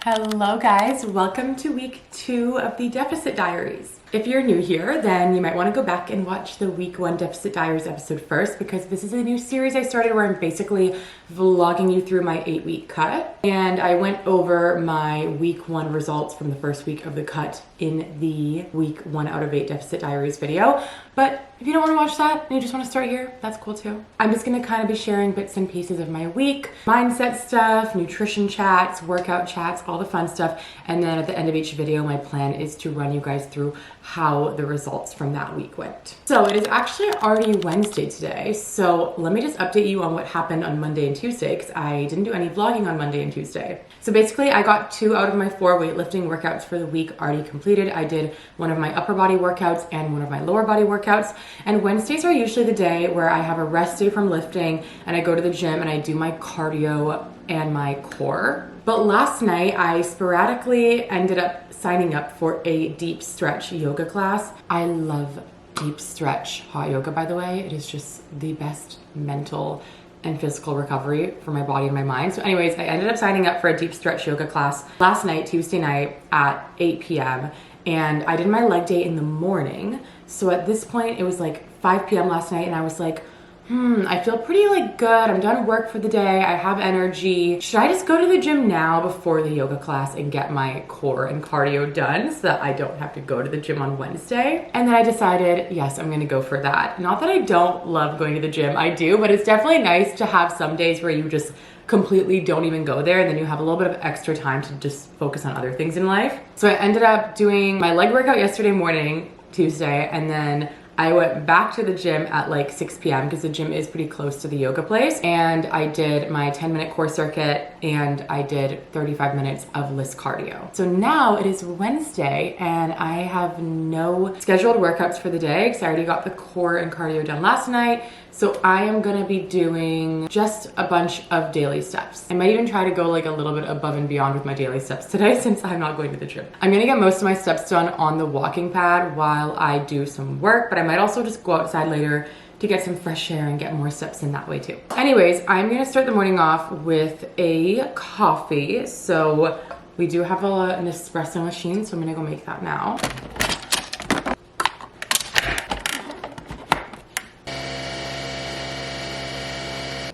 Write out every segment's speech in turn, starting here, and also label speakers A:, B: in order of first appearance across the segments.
A: Hello guys, welcome to week 2 of the Deficit Diaries. If you're new here, then you might want to go back and watch the week 1 Deficit Diaries episode first, because this is a new series I started where I'm basically vlogging you through my 8-week cut. And I went over my week 1 results from the first week of the cut in the week 1 out of 8 Deficit Diaries video. But if you don't want to watch that and you just want to start here, that's cool too. I'm just going to kind of be sharing bits and pieces of my week, mindset stuff, nutrition chats, workout chats, all the fun stuff. And then at the end of each video, my plan is to run you guys through how the results from that week went. So it is actually already Wednesday today. So let me just update you on what happened on Monday and Tuesday, because I didn't do any vlogging on Monday and Tuesday. So basically I got 2 out of my 4 weightlifting workouts for the week already completed. I did one of my upper body workouts and one of my lower body workouts. And Wednesdays are usually the day where I have a rest day from lifting and I go to the gym and I do my cardio and my core. But last night I sporadically ended up signing up for a deep stretch yoga class. I love deep stretch hot yoga, by the way. It is just the best mental and physical recovery for my body and my mind. So anyways, I ended up signing up for a deep stretch yoga class last night, Tuesday night at 8 p.m. And I did my leg day in the morning. So at this point, it was like 5 p.m. last night and I was like, I feel pretty good. I'm done work for the day. I have energy. Should I just go to the gym now before the yoga class and get my core and cardio done so that I don't have to go to the gym on Wednesday? And then I decided, yes, I'm gonna go for that. Not that I don't love going to the gym, I do, but it's definitely nice to have some days where you just completely don't even go there and then you have a little bit of extra time to just focus on other things in life. So I ended up doing my leg workout yesterday morning, Tuesday, and then I went back to the gym at like 6 p.m. because the gym is pretty close to the yoga place. And I did my 10-minute core circuit and I did 35 minutes of list cardio. So now it is Wednesday and I have no scheduled workouts for the day because I already got the core and cardio done last night. So I am gonna be doing just a bunch of daily steps. I might even try to go like a little bit above and beyond with my daily steps today since I'm not going to the gym. I'm gonna get most of my steps done on the walking pad while I do some work, but I might also just go outside later to get some fresh air and get more steps in that way too. Anyways, I'm gonna start the morning off with a coffee. So we do have an espresso machine, so I'm gonna go make that now.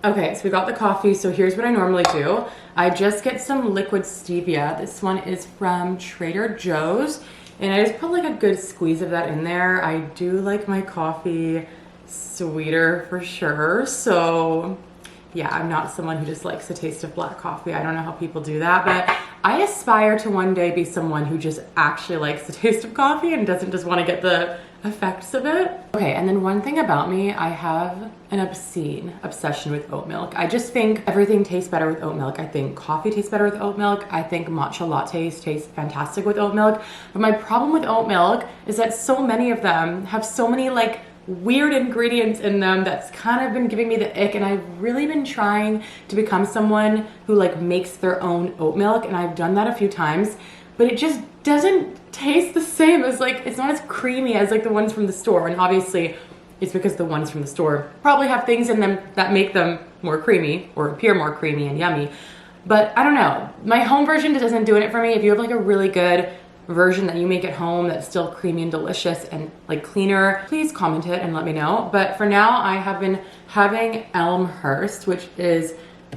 A: Okay, so we got the coffee. So here's what I normally do. I just get some liquid stevia. This one is from Trader Joe's. And I just put like a good squeeze of that in there. I do like my coffee sweeter for sure. So yeah, I'm not someone who just likes the taste of black coffee. I don't know how people do that, but I aspire to one day be someone who just actually likes the taste of coffee and doesn't just want to get the effects of it. Okay, and then one thing about me, I have an obsession with oat milk. I just think everything tastes better with oat milk. I think coffee tastes better with oat milk. I think matcha lattes taste fantastic with oat milk. But my problem with oat milk is that so many of them have so many like weird ingredients in them that's kind of been giving me the ick, and I've really been trying to become someone who like makes their own oat milk, and I've done that a few times, but it just doesn't taste the same as like, it's not as creamy as like the ones from the store. And obviously it's because the ones from the store probably have things in them that make them more creamy or appear more creamy and yummy. But I don't know, my home version doesn't do it for me. If you have like a really good version that you make at home that's still creamy and delicious and like cleaner, please comment it and let me know. But for now, I have been having Elmhurst, which is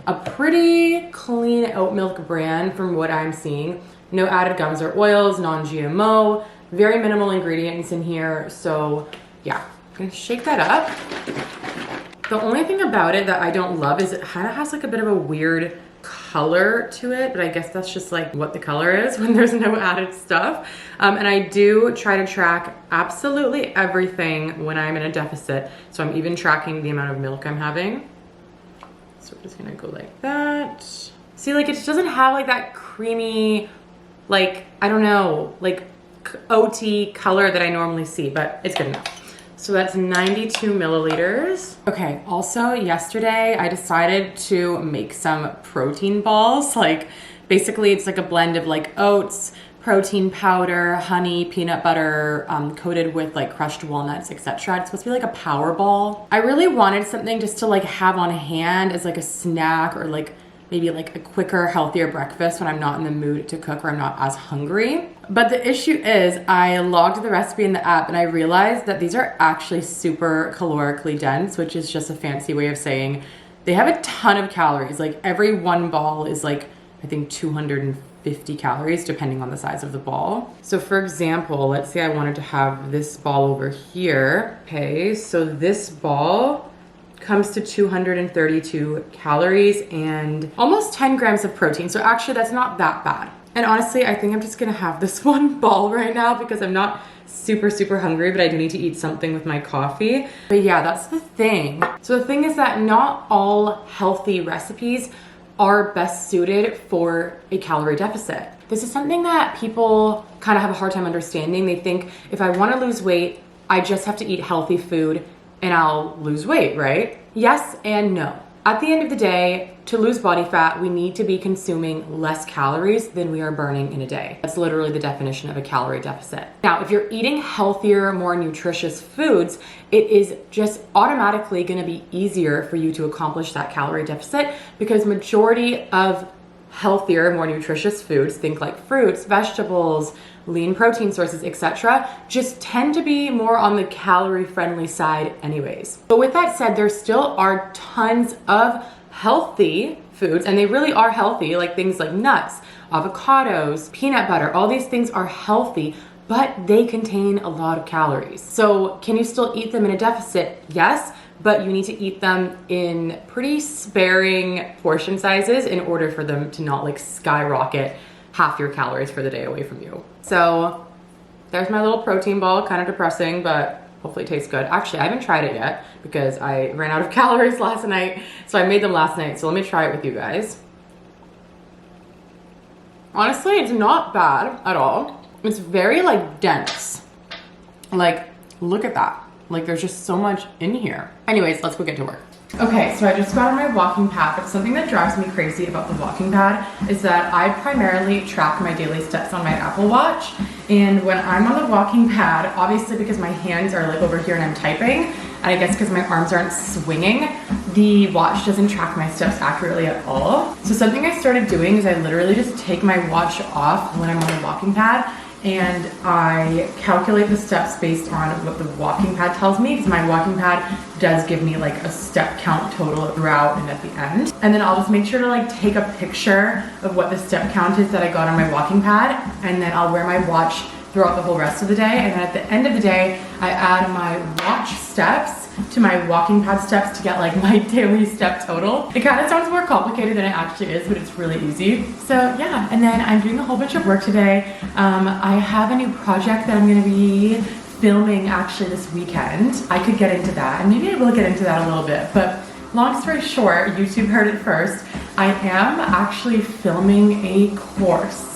A: a pretty clean oat milk brand from what I'm seeing. No added gums or oils, non-GMO, very minimal ingredients in here. So yeah, I'm gonna shake that up. The only thing about it that I don't love is it kind of has like a bit of a weird color to it, but I guess that's just like what the color is when there's no added stuff. And I do try to track absolutely everything when I'm in a deficit. So I'm even tracking the amount of milk I'm having. So we're just gonna go like that. See, like it just doesn't have like that creamy, like, I don't know, like oaty color that I normally see, but it's good enough. So that's 92 milliliters. Okay, also yesterday I decided to make some protein balls. Like basically it's like a blend of like oats, protein powder, honey, peanut butter, coated with like crushed walnuts, etc. It's supposed to be like a power ball. I really wanted something just to like have on hand as like a snack or like maybe like a quicker, healthier breakfast when I'm not in the mood to cook or I'm not as hungry. But the issue is I logged the recipe in the app and I realized that these are actually super calorically dense, which is just a fancy way of saying they have a ton of calories. Like every one ball is like, I think 250 calories depending on the size of the ball. So for example, let's say I wanted to have this ball over here. Okay, so this ball comes to 232 calories and almost 10 grams of protein. So actually that's not that bad. And honestly, I think I'm just gonna have this one ball right now because I'm not super hungry, but I do need to eat something with my coffee. But yeah, that's the thing. So the thing is that not all healthy recipes are best suited for a calorie deficit. This is something that people kind of have a hard time understanding. They think if I wanna lose weight, I just have to eat healthy food and I'll lose weight, right? Yes and no. At the end of the day, to lose body fat, we need to be consuming less calories than we are burning in a day. That's literally the definition of a calorie deficit. Now, if you're eating healthier, more nutritious foods, it is just automatically gonna be easier for you to accomplish that calorie deficit because majority of healthier, more nutritious foods, think like fruits, vegetables, lean protein sources, etc., just tend to be more on the calorie friendly side anyways. But with that said, there still are tons of healthy foods, and they really are healthy, like things like nuts, avocados, peanut butter, all these things are healthy, but they contain a lot of calories. So can you still eat them in a deficit? Yes, but you need to eat them in pretty sparing portion sizes in order for them to not like skyrocket half your calories for the day away from you. So there's my little protein ball, kind of depressing, but hopefully it tastes good. Actually, I haven't tried it yet because I ran out of calories last night. So I made them last night. So let me try it with you guys. Honestly, it's not bad at all. It's very like dense. Like, look at that. Like there's just so much in here. Anyways, let's go get to work. Okay, so I just got on my walking pad, but something that drives me crazy about the walking pad is that I primarily track my daily steps on my Apple Watch. And when I'm on the walking pad, obviously because my hands are like over here and I'm typing, and I guess because my arms aren't swinging, the watch doesn't track my steps accurately at all. So something I started doing is I literally just take my watch off when I'm on the walking pad and I calculate the steps based on what the walking pad tells me, because my walking pad does give me like a step count total throughout and at the end. And then I'll just make sure to like take a picture of what the step count is that I got on my walking pad, and then I'll wear my watch throughout the whole rest of the day. And then at the end of the day, I add my watch steps to my walking pad steps to get like my daily step total. It kind of sounds more complicated than it actually is, but it's really easy. So yeah, and then I'm doing a whole bunch of work today. I have a new project that I'm gonna be filming actually this weekend. I could get into that, and maybe I will get into that a little bit, but long story short, YouTube heard it first. I am actually filming a course.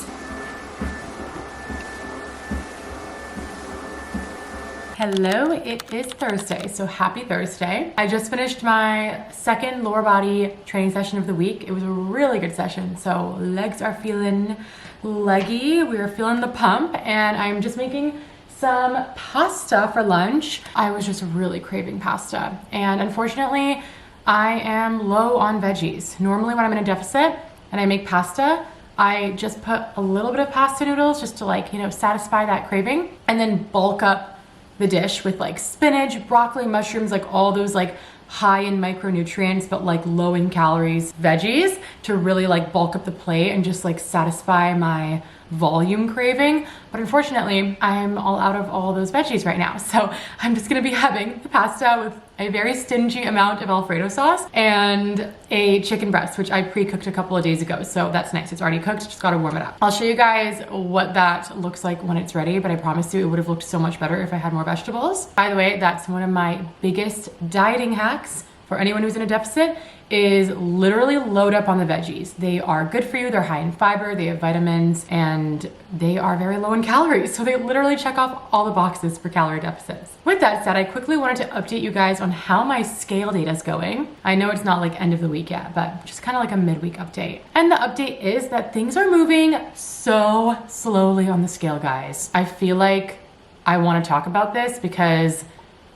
A: Hello, it is Thursday, so happy Thursday. I just finished my second lower body training session of the week. It was a really good session, so legs are feeling leggy. We're feeling the pump, and I'm just making some pasta for lunch. I was just really craving pasta, and unfortunately, I am low on veggies. Normally when I'm in a deficit and I make pasta, I just put a little bit of pasta noodles just to like, satisfy that craving, and then bulk up the dish with like spinach, broccoli, mushrooms, like all those like high in micronutrients but like low in calories veggies to really like bulk up the plate and just like satisfy my volume craving. But unfortunately, I'm all out of all those veggies right now. So I'm just gonna be having the pasta with a very stingy amount of Alfredo sauce and a chicken breast, which I pre-cooked a couple of days ago. So that's nice, it's already cooked, just gotta warm it up. I'll show you guys what that looks like when it's ready, but I promise you it would have looked so much better if I had more vegetables. By the way, that's one of my biggest dieting hacks for anyone who's in a deficit, is literally load up on the veggies. They are good for you, they're high in fiber, they have vitamins, and they are very low in calories. So they literally check off all the boxes for calorie deficits. With that said, I quickly wanted to update you guys on how my scale data is going. I know it's not like end of the week yet, but just kind of like a midweek update. And the update is that things are moving so slowly on the scale, guys. I feel like I want to talk about this because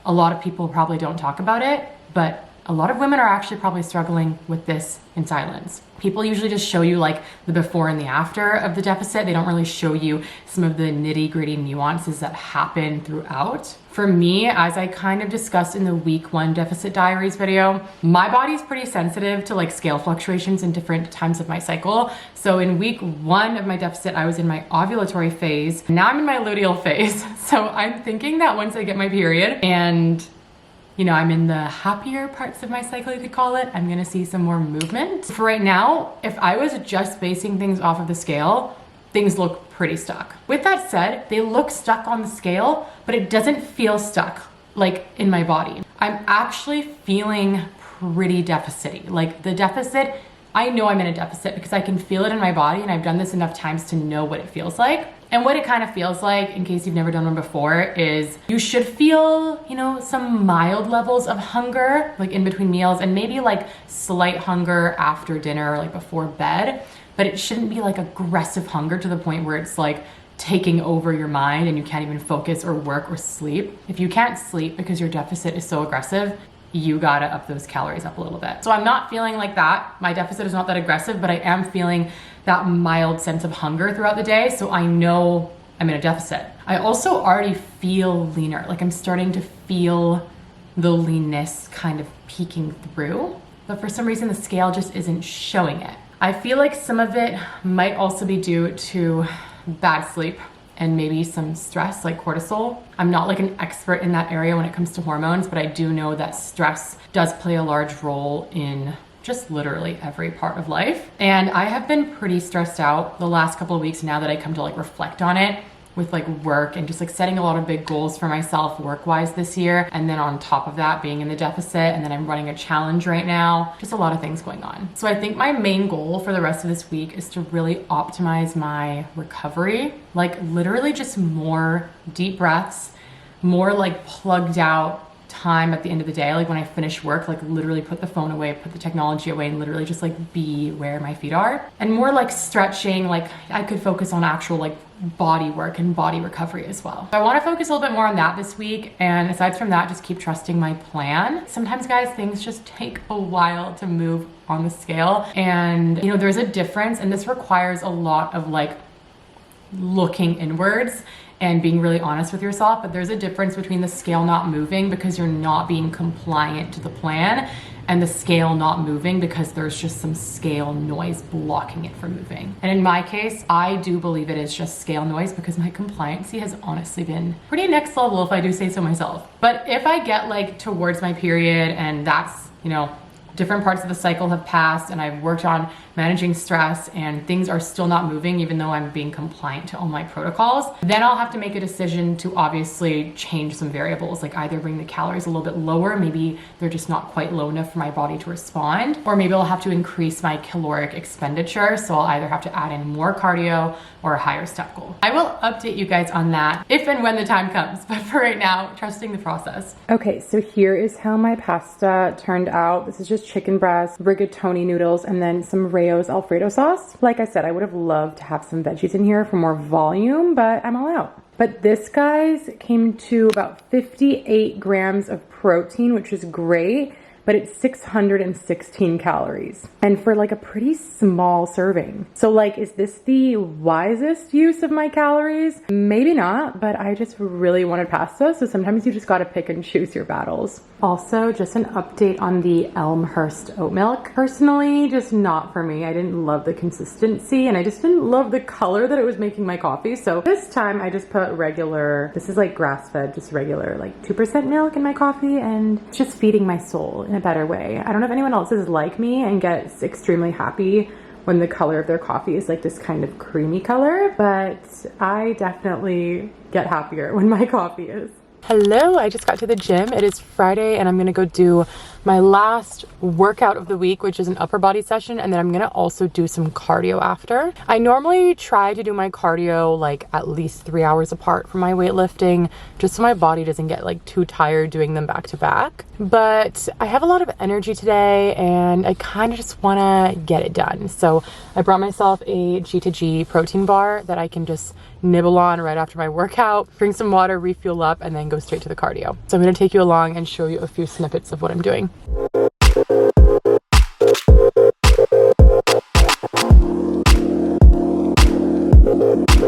A: a lot of people probably don't talk about it, but a lot of women are actually probably struggling with this in silence. People usually just show you like the before and the after of the deficit. They don't really show you some of the nitty-gritty nuances that happen throughout. For me, as I kind of discussed in the week 1 deficit diaries video, my body's pretty sensitive to like scale fluctuations in different times of my cycle. So in week 1 of my deficit, I was in my ovulatory phase. Now I'm in my luteal phase. So I'm thinking that once I get my period and you know, I'm in the happier parts of my cycle, you could call it, I'm gonna see some more movement. For right now, if I was just basing things off of the scale, things look pretty stuck. With that said, they look stuck on the scale, but it doesn't feel stuck like in my body. I'm actually feeling pretty deficit-y. Like the deficit, I know I'm in a deficit because I can feel it in my body, and I've done this enough times to know what it feels like. And what it kind of feels like, in case you've never done one before, is you should feel, you know, some mild levels of hunger, like in between meals, and maybe like slight hunger after dinner, like before bed. But it shouldn't be like aggressive hunger to the point where it's like taking over your mind and you can't even focus or work or sleep. If you can't sleep because your deficit is so aggressive, you gotta up those calories up a little bit. So I'm not feeling like that. My deficit is not that aggressive, but I am feeling that mild sense of hunger throughout the day. So I know I'm in a deficit. I also already feel leaner. Like I'm starting to feel the leanness kind of peeking through, but for some reason the scale just isn't showing it. I feel like some of it might also be due to bad sleep and maybe some stress like cortisol. I'm not like an expert in that area when it comes to hormones, but I do know that stress does play a large role in just literally every part of life. And I have been pretty stressed out the last couple of weeks now that I come to like reflect on it with like work and just like setting a lot of big goals for myself work-wise this year. And then on top of that, being in the deficit, and then I'm running a challenge right now, just a lot of things going on. So I think my main goal for the rest of this week is to really optimize my recovery, like literally just more deep breaths, more like plugged out time at the end of the day. Like when I finish work, like literally put the phone away, put the technology away, and literally just like be where my feet are. And more like stretching, like I could focus on actual like body work and body recovery as well. So I want to focus a little bit more on that this week. And aside from that, just keep trusting my plan. Sometimes guys, things just take a while to move on the scale. And you know, there's a difference, and this requires a lot of like looking inwards and being really honest with yourself. But there's a difference between the scale not moving because you're not being compliant to the plan, and the scale not moving because there's just some scale noise blocking it from moving. And in my case, I do believe it is just scale noise because my compliancy has honestly been pretty next level, if I do say so myself. But if I get like towards my period and that's, you know, different parts of the cycle have passed and I've worked on managing stress and things are still not moving even though I'm being compliant to all my protocols, then I'll have to make a decision to obviously change some variables, like either bring the calories a little bit lower, maybe they're just not quite low enough for my body to respond, or maybe I'll have to increase my caloric expenditure, so I'll either have to add in more cardio or a higher step goal. I will update you guys on that if and when the time comes, but for right now, trusting the process. Okay, so here is how my pasta turned out. This is just chicken breast, rigatoni noodles, and then some Rayo's Alfredo sauce. Like I said, I would have loved to have some veggies in here for more volume, but I'm all out. But this, guys, came to about 58 grams of protein, which is great, but it's 616 calories. And for like a pretty small serving. So like, is this the wisest use of my calories? Maybe not, but I just really wanted pasta. So sometimes you just gotta pick and choose your battles. Also, just an update on the Elmhurst oat milk. Personally, just not for me. I didn't love the consistency and I just didn't love the color that it was making my coffee. So this time I just put regular, this is like grass-fed, just regular like 2% milk in my coffee, and it's just feeding my soul in a better way. I don't know if anyone else is like me and gets extremely happy when the color of their coffee is like this kind of creamy color, but I definitely get happier when my coffee is. Hello, I just got to the gym. It is Friday and I'm gonna go do my last workout of the week, which is an upper body session, and then I'm gonna also do some cardio after. I normally try to do my cardio like at least 3 hours apart from my weightlifting, just so my body doesn't get like too tired doing them back to back. But I have a lot of energy today and I kind of just wanna get it done. So I brought myself a G2G protein bar that I can just nibble on right after my workout, drink some water, refuel up, and then go straight to the cardio. So I'm gonna take you along and show you a few snippets of what I'm doing. So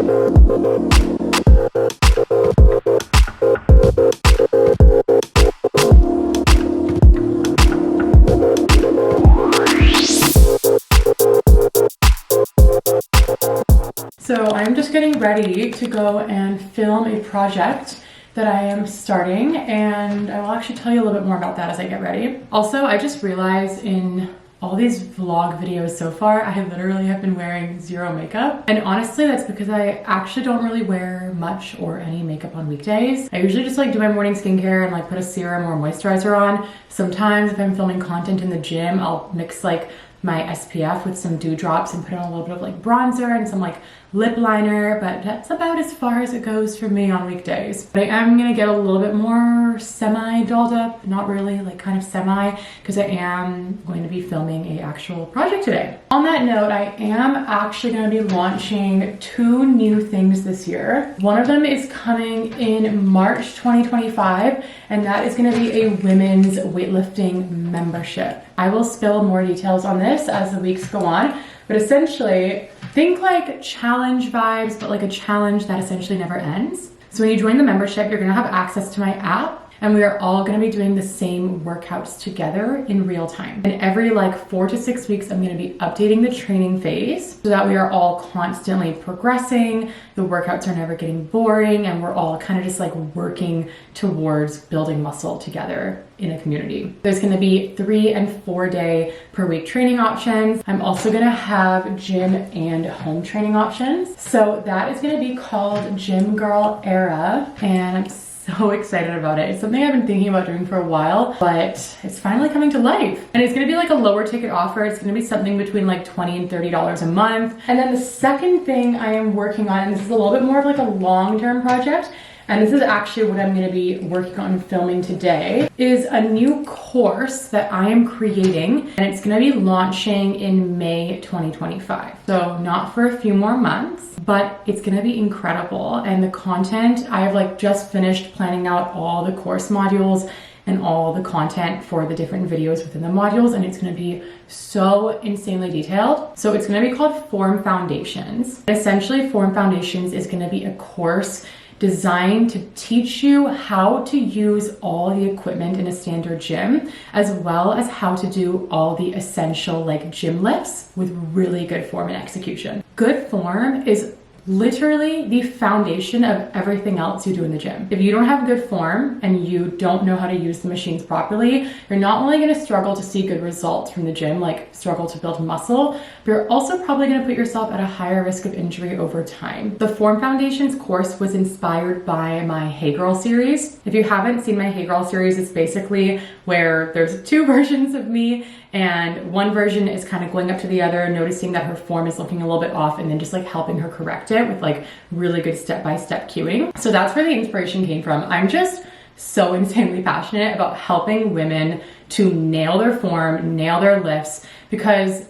A: I'm just getting ready to go and film a project that I am starting, and I will actually tell you a little bit more about that as I get ready. Also, I just realized in all these vlog videos so far, I literally have been wearing zero makeup. And honestly, that's because I actually don't really wear much or any makeup on weekdays. I usually just like do my morning skincare and like put a serum or moisturizer on. Sometimes if I'm filming content in the gym, I'll mix like my SPF with some dewdrops and put on a little bit of like bronzer and some like lip liner, but that's about as far as it goes for me on weekdays. But I am gonna get a little bit more semi dolled up, not really, like kind of semi, because I am going to be filming a actual project today. On that note, I am actually gonna be launching 2 new things this year. One of them is coming in March 2025, and that is gonna be a women's weightlifting membership. I will spill more details on this as the weeks go on, but essentially, think like challenge vibes, but like a challenge that essentially never ends. So when you join the membership, you're gonna have access to my app, and we are all gonna be doing the same workouts together in real time. And every like 4 to 6 weeks, I'm gonna be updating the training phase so that we are all constantly progressing, the workouts are never getting boring, and we're all kind of just like working towards building muscle together in a community. There's gonna be 3 and 4 day per week training options. I'm also gonna have gym and home training options. So that is gonna be called Gym Girl Era, and I'm so excited about it. It's something I've been thinking about doing for a while, but it's finally coming to life. And it's gonna be like a lower ticket offer. It's gonna be something between like $20 and $30 a month. And then the second thing I am working on, and this is a little bit more of like a long-term project, and this is actually what I'm gonna be working on filming today, is a new course that I am creating, and it's gonna be launching in May 2025. So not for a few more months, but it's gonna be incredible. And the content, I have like just finished planning out all the course modules and all the content for the different videos within the modules, and it's gonna be so insanely detailed. So it's gonna be called Form Foundations. Essentially, Form Foundations is gonna be a course designed to teach you how to use all the equipment in a standard gym, as well as how to do all the essential like gym lifts with really good form and execution. Good form is literally the foundation of everything else you do in the gym. If you don't have good form and you don't know how to use the machines properly, you're not only gonna struggle to see good results from the gym, like struggle to build muscle, but you're also probably gonna put yourself at a higher risk of injury over time. The Form Foundations course was inspired by my Hey Girl series. If you haven't seen my Hey Girl series, it's basically where there's 2 versions of me, and one version is kind of going up to the other, noticing that her form is looking a little bit off, and then just like helping her correct it with like really good step-by-step cueing. So that's where the inspiration came from. I'm just so insanely passionate about helping women to nail their form, nail their lifts, because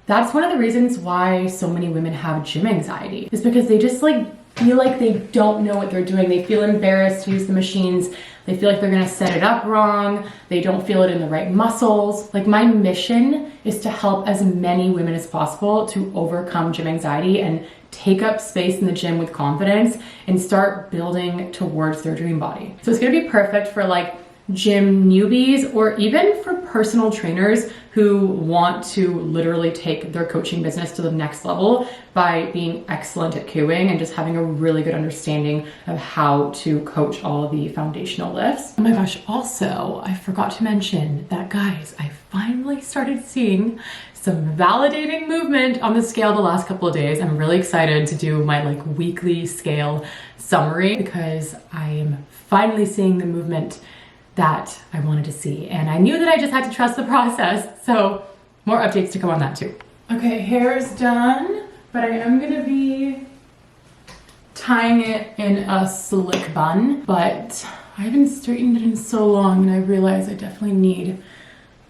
A: that's one of the reasons why so many women have gym anxiety, is because they just like feel like they don't know what they're doing. They feel embarrassed to use the machines. They feel like they're gonna set it up wrong. They don't feel it in the right muscles. Like, my mission is to help as many women as possible to overcome gym anxiety and take up space in the gym with confidence and start building towards their dream body. So it's gonna be perfect for like gym newbies, or even for personal trainers who want to literally take their coaching business to the next level by being excellent at cueing and just having a really good understanding of how to coach all of the foundational lifts. Oh my gosh, also, I forgot to mention that, guys, I finally started seeing some validating movement on the scale the last couple of days. I'm really excited to do my like weekly scale summary, because I am finally seeing the movement that I wanted to see. And I knew that I just had to trust the process. So more updates to come on that too. Okay, hair is done, but I am gonna be tying it in a slick bun, but I haven't straightened it in so long, and I realize I definitely need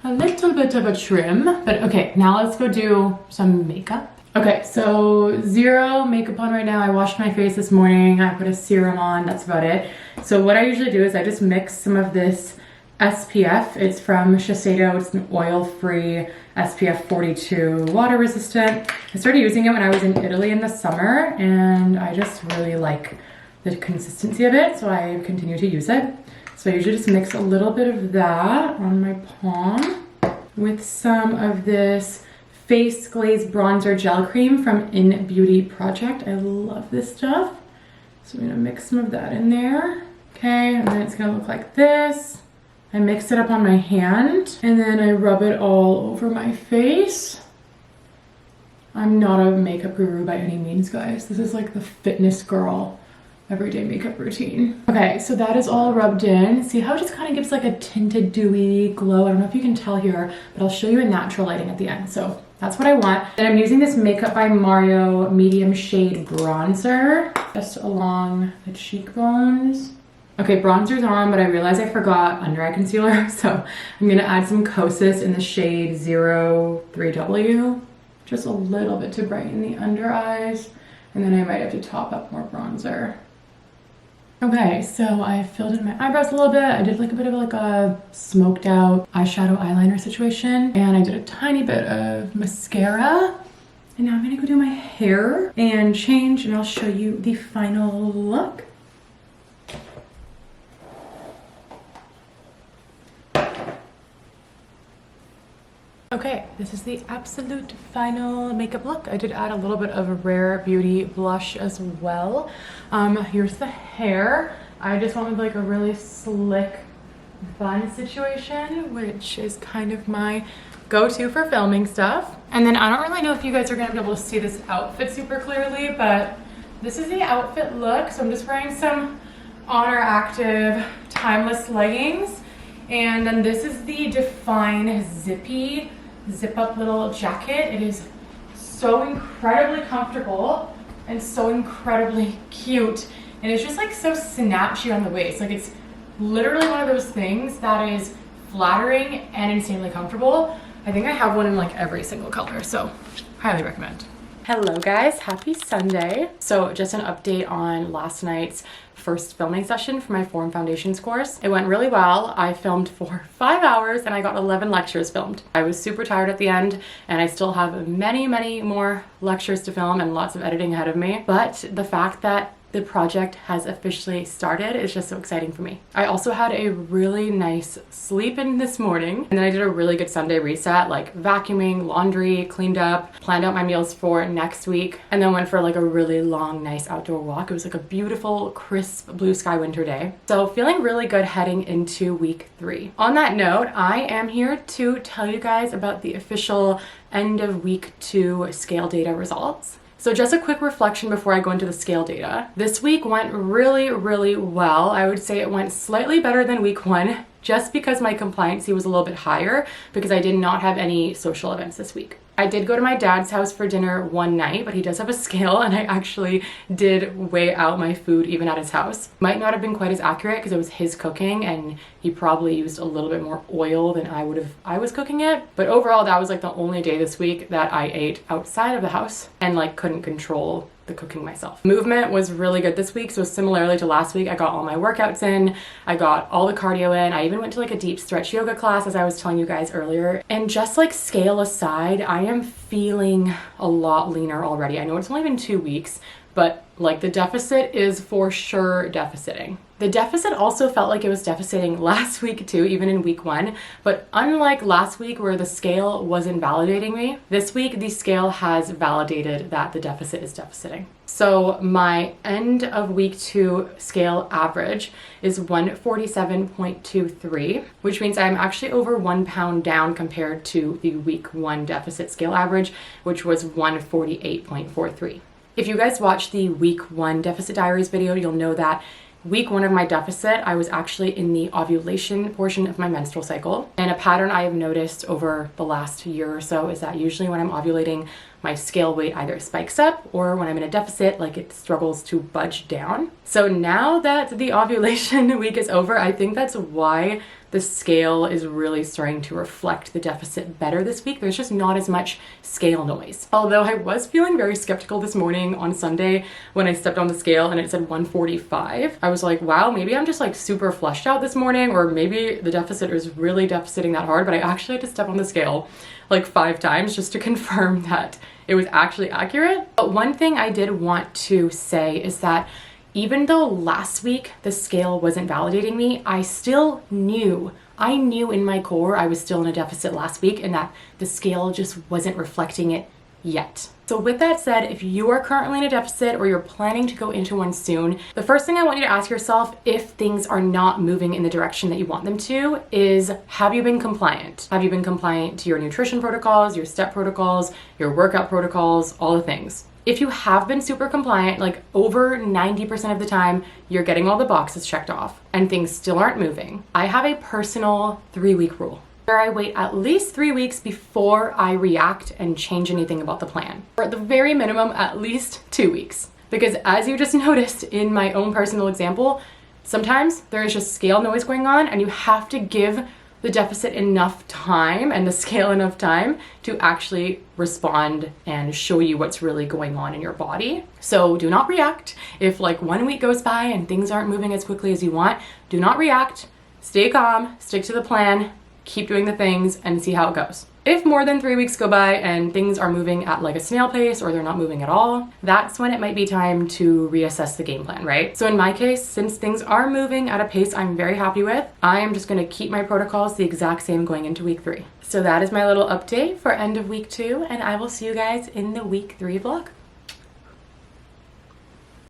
A: a little bit of a trim. But okay, now let's go do some makeup. Okay, so zero makeup on right now. I washed my face this morning. I put a serum on, that's about it. So what I usually do is I just mix some of this SPF. It's from Shiseido. It's an oil-free SPF 42 water resistant. I started using it when I was in Italy in the summer, and I just really like the consistency of it, so I continue to use it. So I usually just mix a little bit of that on my palm with some of this Face Glaze Bronzer Gel Cream from In Beauty Project. I love this stuff. So I'm gonna mix some of that in there. Okay, and then it's gonna look like this. I mix it up on my hand and then I rub it all over my face. I'm not a makeup guru by any means, guys. This is like the fitness girl everyday makeup routine. Okay, so that is all rubbed in. See how it just kind of gives like a tinted dewy glow? I don't know if you can tell here, but I'll show you in natural lighting at the end. So that's what I want. And I'm using this Makeup by Mario medium shade bronzer just along the cheekbones. Okay, bronzer's on, but I realized I forgot under eye concealer, so I'm gonna add some Kosas in the shade 03W, just a little bit to brighten the under eyes, and then I might have to top up more bronzer. Okay, so I filled in my eyebrows a little bit. I did like a bit of like a smoked out eyeshadow eyeliner situation, and I did a tiny bit of mascara. And now I'm gonna go do my hair and change, and I'll show you the final look. Okay, this is the absolute final makeup look. I did add a little bit of a Rare Beauty blush as well. Here's the hair. I just went with like a really slick bun situation, which is kind of my go-to for filming stuff. And then I don't really know if you guys are gonna be able to see this outfit super clearly, but this is the outfit look. So I'm just wearing some Honor Active timeless leggings. And then this is the Define zippy zip-up little jacket. It is so incredibly comfortable and so incredibly cute. And it's just like so snatchy on the waist. Like it's literally one of those things that is flattering and insanely comfortable. I think I have one in like every single color, so highly recommend. Hello guys, happy Sunday. So just an update on last night's first filming session for my Form Foundations course. It went really well. I filmed for 5 hours and I got 11 lectures filmed. I was super tired at the end and I still have many more lectures to film and lots of editing ahead of me. But the fact that the project has officially started is just so exciting for me. I also had a really nice sleep in this morning, and then I did a really good Sunday reset, like vacuuming, laundry, cleaned up, planned out my meals for next week, and then went for like a really long, nice outdoor walk. It was like a beautiful, crisp blue sky winter day. So feeling really good heading into week 3. On that note, I am here to tell you guys about the official end of week 2 scale data results. So just a quick reflection before I go into the scale data. This week went really well. I would say it went slightly better than week 1, just because my compliancy was a little bit higher because I did not have any social events this week. I did go to my dad's house for dinner one night, but he does have a scale and I actually did weigh out my food even at his house. Might not have been quite as accurate because it was his cooking and he probably used a little bit more oil than I was cooking it. But overall, that was like the only day this week that I ate outside of the house and like couldn't control the cooking myself. Movement was really good this week. So similarly to last week, I got all my workouts in, I got all the cardio in. I even went to like a deep stretch yoga class, as I was telling you guys earlier. And just like scale aside, I am feeling a lot leaner already. I know it's only been 2 weeks, but like the deficit is for sure deficiting. The deficit also felt like it was deficiting last week too, even in week 1. But unlike last week where the scale wasn't validating me, this week the scale has validated that the deficit is deficiting. So my end of week 2 scale average is 147.23, which means I'm actually over 1 pound down compared to the week 1 deficit scale average, which was 148.43. If you guys watched the week 1 deficit diaries video, you'll know that week 1 of my deficit, I was actually in the ovulation portion of my menstrual cycle. And a pattern I have noticed over the last year or so is that usually when I'm ovulating, my scale weight either spikes up or when I'm in a deficit, like it struggles to budge down. So now that the ovulation week is over, I think that's why the scale is really starting to reflect the deficit better this week. There's just not as much scale noise. Although I was feeling very skeptical this morning on Sunday when I stepped on the scale and it said 145. I was like, wow, maybe I'm just like super flushed out this morning, or maybe the deficit is really deficiting that hard. But I actually had to step on the scale like 5 times just to confirm that it was actually accurate. But one thing I did want to say is that even though last week the scale wasn't validating me, I knew in my core I was still in a deficit last week and that the scale just wasn't reflecting it yet. So with that said, if you are currently in a deficit or you're planning to go into one soon, the first thing I want you to ask yourself, if things are not moving in the direction that you want them to, is have you been compliant? Have you been compliant to your nutrition protocols, your step protocols, your workout protocols, all the things? If you have been super compliant, like over 90% of the time, you're getting all the boxes checked off and things still aren't moving, I have a personal 3-week rule where I wait at least 3 weeks before I react and change anything about the plan. Or at the very minimum, at least 2 weeks. Because as you just noticed in my own personal example, sometimes there is just scale noise going on and you have to give the deficit enough time and the scale enough time to actually respond and show you what's really going on in your body. So do not react. If like 1 week goes by and things aren't moving as quickly as you want, do not react. Stay calm, stick to the plan, keep doing the things and see how it goes. If more than 3 weeks go by and things are moving at like a snail pace or they're not moving at all, that's when it might be time to reassess the game plan, right? So in my case, since things are moving at a pace I'm very happy with, I am just gonna keep my protocols the exact same going into week 3. So that is my little update for end of week 2, and I will see you guys in the week 3 vlog.